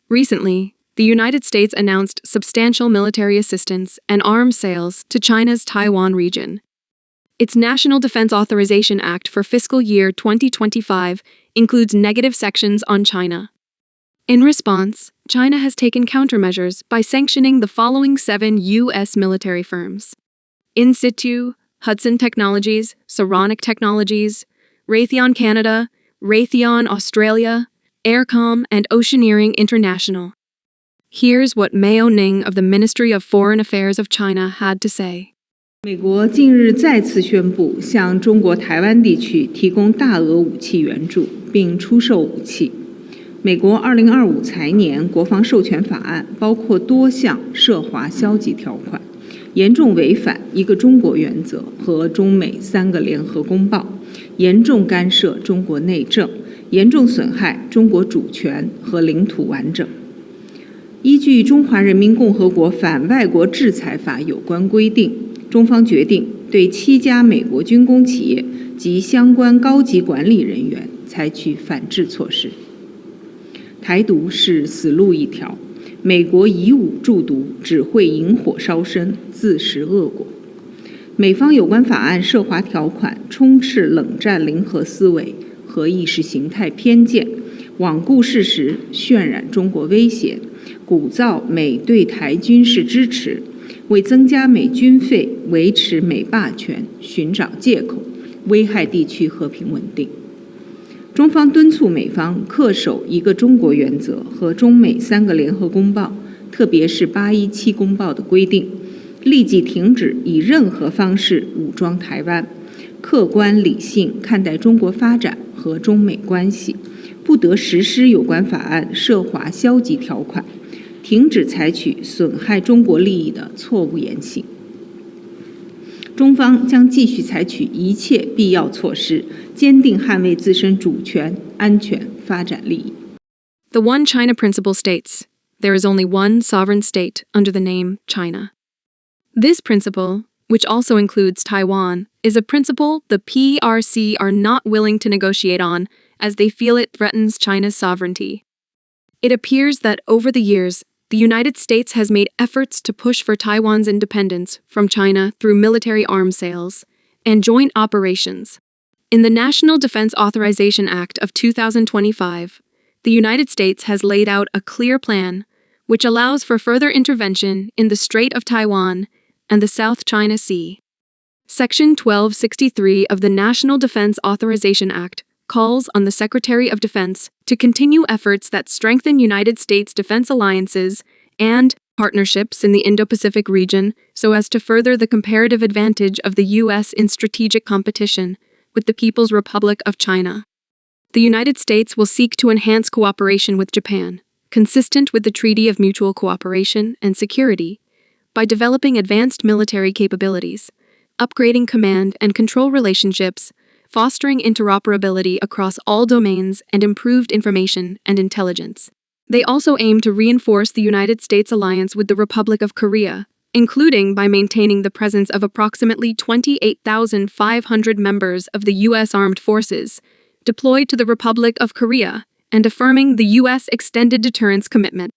Recently, the United States announced substantial military assistance and arms sales to China's Taiwan region. Its National Defense Authorization Act for fiscal year 2025 includes negative sections on China. In response, China has taken countermeasures by sanctioning the following 7 U.S. military firms: In Situ, Hudson Technologies, Saronic Technologies, Raytheon Canada, Raytheon Australia, Aircom, and Oceaneering International. Here's what Mao Ning of the Ministry of Foreign Affairs of China had to say. 美国近日再次宣布向中国台湾地区提供大额武器援助，并出售武器。美国2025财年国防授权法案包括多项涉华消极条款，严重违反一个中国原则和中美3个联合公报，严重干涉中国内政，严重损害中国主权和领土完整。依据《中华人民共和国反外国制裁法》有关规定，中方决定对7家美国军工企业及相关高级管理人员采取反制措施。台独是死路一条，美国以武助独只会引火烧身，自食恶果。美方有关法案涉华条款充斥冷战零和思维和意识形态偏见，罔顾事实，渲染中国威胁，鼓噪美对台军事支持，为增加美军费、维持美霸权寻找借口，危害地区和平稳定。中方敦促美方恪守一个中国原则和中美3个联合公报，特别是817公报的规定，立即停止以任何方式武装台湾，客观理性看待中国发展和中美关系，不得实施有关法案涉华消极条款，停止采取损害中国利益的错误言行。中方将继续采取一切必要措施，坚定捍卫自身主权、安全、发展利益。The One China principle states, there is only one sovereign state under the name China. This principle, which also includes Taiwan, is a principle the PRC are not willing to negotiate on, as they feel it threatens China's sovereignty. It appears that over the years, the United States has made efforts to push for Taiwan's independence from China through military arms sales and joint operations. In the National Defense Authorization Act of 2025, the United States has laid out a clear plan which allows for further intervention in the Strait of Taiwan and the South China Sea. Section 1263 of the National Defense Authorization Act calls on the Secretary of Defense to continue efforts that strengthen United States defense alliances and partnerships in the Indo-Pacific region so as to further the comparative advantage of the U.S. in strategic competition with the People's Republic of China. The United States will seek to enhance cooperation with Japan, consistent with the Treaty of Mutual Cooperation and Security, by developing advanced military capabilities, upgrading command and control relationships, fostering interoperability across all domains, and improved information and intelligence. They also aim to reinforce the United States alliance with the Republic of Korea, including by maintaining the presence of approximately 28,500 members of the U.S. Armed Forces deployed to the Republic of Korea and affirming the U.S. extended deterrence commitment,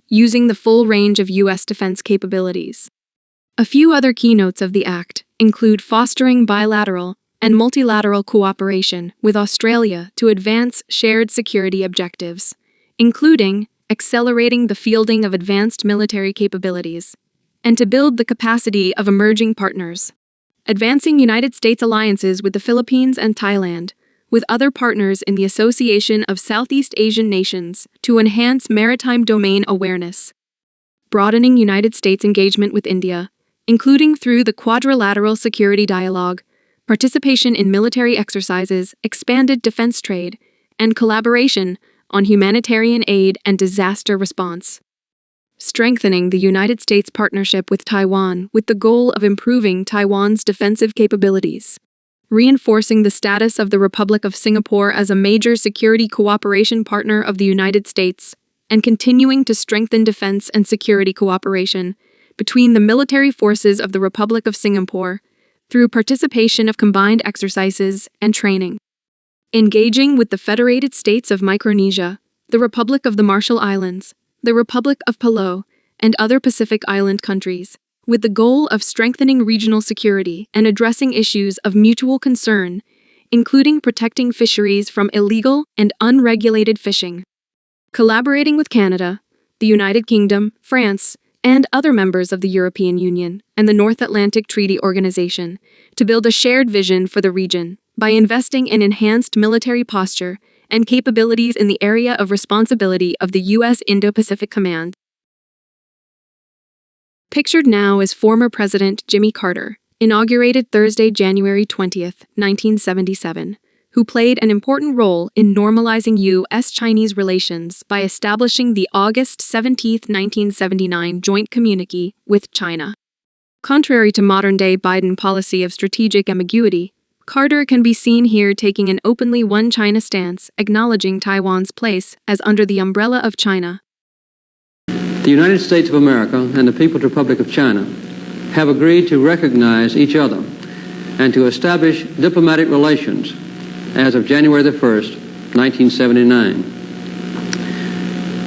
using the full range of U.S. defense capabilities. A few other keynotes of the Act include fostering bilateral and multilateral cooperation with Australia to advance shared security objectives, including accelerating the fielding of advanced military capabilities, and to build the capacity of emerging partners, advancing United States alliances with the Philippines and Thailand, with other partners in the Association of Southeast Asian Nations to enhance maritime domain awareness, broadening United States engagement with India, including through the Quadrilateral Security Dialogue, participation in military exercises, expanded defense trade, and collaboration on humanitarian aid and disaster response. Strengthening the United States partnership with Taiwan with the goal of improving Taiwan's defensive capabilities. Reinforcing the status of the Republic of Singapore as a major security cooperation partner of the United States, and continuing to strengthen defense and security cooperation between the military forces of the Republic of Singapore through participation of combined exercises and training. Engaging with the Federated States of Micronesia, the Republic of the Marshall Islands, the Republic of Palau, and other Pacific Island countries, with the goal of strengthening regional security and addressing issues of mutual concern, including protecting fisheries from illegal and unregulated fishing. Collaborating with Canada, the United Kingdom, France, and other members of the European Union and the North Atlantic Treaty Organization to build a shared vision for the region by investing in enhanced military posture and capabilities in the area of responsibility of the U.S. Indo-Pacific Command. Pictured now is former President Jimmy Carter, inaugurated Thursday, January 20th, 1977, who played an important role in normalizing U.S.-Chinese relations by establishing the August 17, 1979 joint communique with China. Contrary to modern-day Biden policy of strategic ambiguity, Carter can be seen here taking an openly one China stance, acknowledging Taiwan's place as under the umbrella of China. The United States of America and the People's Republic of China have agreed to recognize each other and to establish diplomatic relations as of January the 1st, 1979.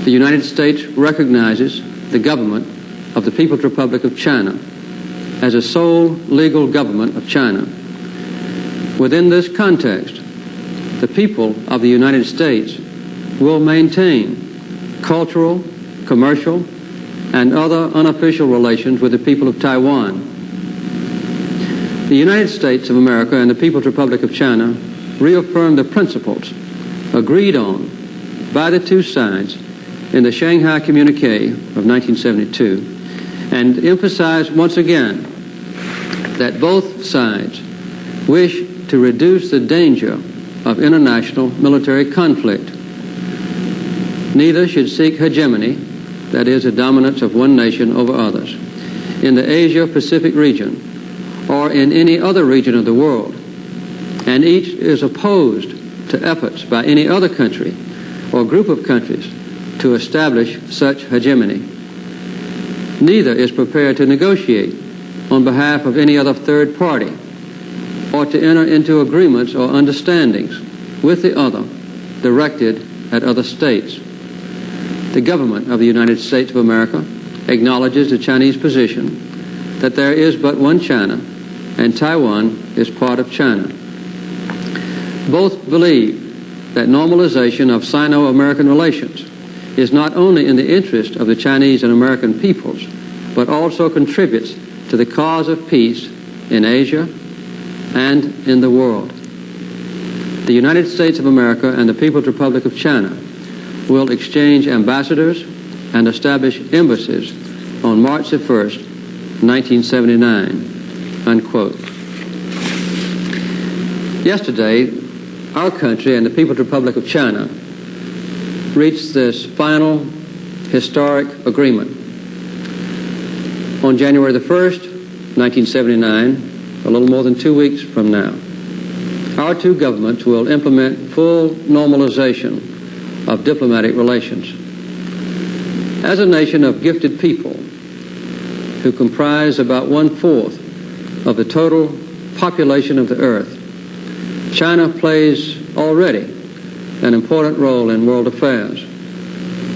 The United States recognizes the government of the People's Republic of China as a sole legal government of China. Within this context, the people of the United States will maintain cultural, commercial, and other unofficial relations with the people of Taiwan. The United States of America and the People's Republic of China reaffirm the principles agreed on by the two sides in the Shanghai Communique of 1972 and emphasize once again that both sides wish to reduce the danger of international military conflict. Neither should seek hegemony, that is, the dominance of one nation over others, in the Asia-Pacific region or in any other region of the world, and each is opposed to efforts by any other country or group of countries to establish such hegemony. Neither is prepared to negotiate on behalf of any other third party or to enter into agreements or understandings with the other directed at other states. The government of the United States of America acknowledges the Chinese position that there is but one China and Taiwan is part of China. Both believe that normalization of Sino-American relations is not only in the interest of the Chinese and American peoples, but also contributes to the cause of peace in Asia and in the world. The United States of America and the People's Republic of China will exchange ambassadors and establish embassies on March the 1st, 1979, unquote. Yesterday, our country and the People's Republic of China reached this final historic agreement. On January the 1st, 1979, a little more than 2 weeks from now, our two governments will implement full normalization of diplomatic relations. As a nation of gifted people who comprise about 1/4 of the total population of the earth, China plays already an important role in world affairs,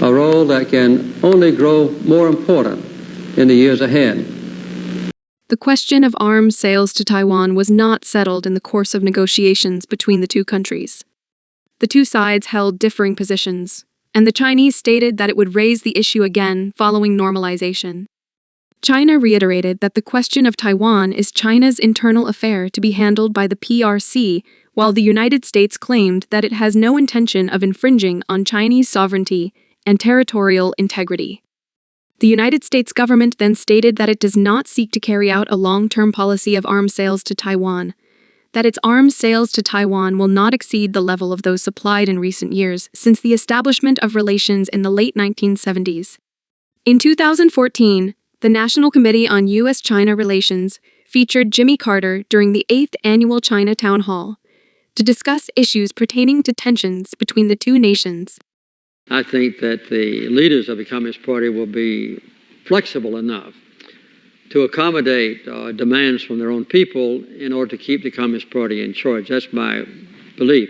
a role that can only grow more important in the years ahead. The question of arms sales to Taiwan was not settled in the course of negotiations between the two countries. The two sides held differing positions, and the Chinese stated that it would raise the issue again following normalization. China reiterated that the question of Taiwan is China's internal affair to be handled by the PRC, while the United States claimed that it has no intention of infringing on Chinese sovereignty and territorial integrity. The United States government then stated that it does not seek to carry out a long-term policy of arms sales to Taiwan, that its arms sales to Taiwan will not exceed the level of those supplied in recent years since the establishment of relations in the late 1970s. In 2014, the National Committee on U.S.-China Relations featured Jimmy Carter during the 8th Annual China Town Hall to discuss issues pertaining to tensions between the two nations. I think that the leaders of the Communist Party will be flexible enough to accommodate demands from their own people in order to keep the Communist Party in charge. That's my belief.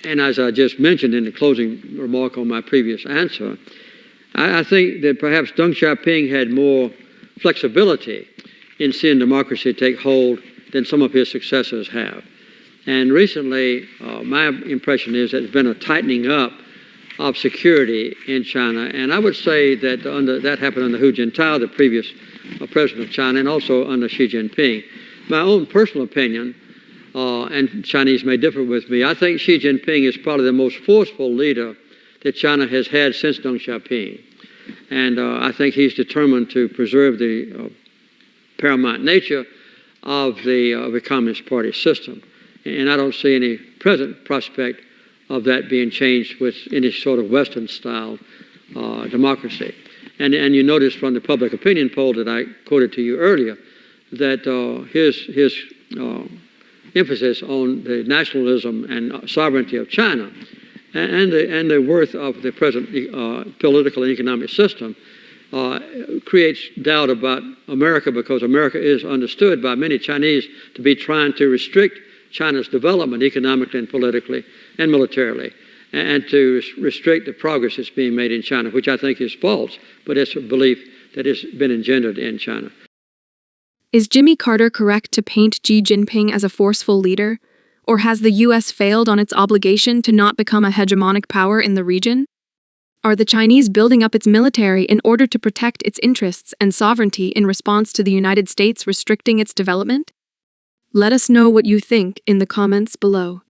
And as I just mentioned in the closing remark on my previous answer, I think that perhaps Deng Xiaoping had more flexibility in seeing democracy take hold than some of his successors have. And recently, my impression is that there's been a tightening up of security in China. And I would say that that happened under Hu Jintao, the previous president of China, and also under Xi Jinping. My own personal opinion, and Chinese may differ with me, I think Xi Jinping is probably the most forceful leader that China has had since Deng Xiaoping. And I think he's determined to preserve the paramount nature of the Communist Party system. And I don't see any present prospect of that being changed with any sort of Western-style democracy. And you notice from the public opinion poll that I quoted to you earlier that his emphasis on the nationalism and sovereignty of China and the worth of the present political and economic system creates doubt about America, because America is understood by many Chinese to be trying to restrict China's development economically and politically and militarily, and to restrict the progress that's being made in China, which I think is false, but it's a belief that has been engendered in China. Is Jimmy Carter correct to paint Xi Jinping as a forceful leader? Or has the U.S. failed on its obligation to not become a hegemonic power in the region? Are the Chinese building up its military in order to protect its interests and sovereignty in response to the United States restricting its development? Let us know what you think in the comments below.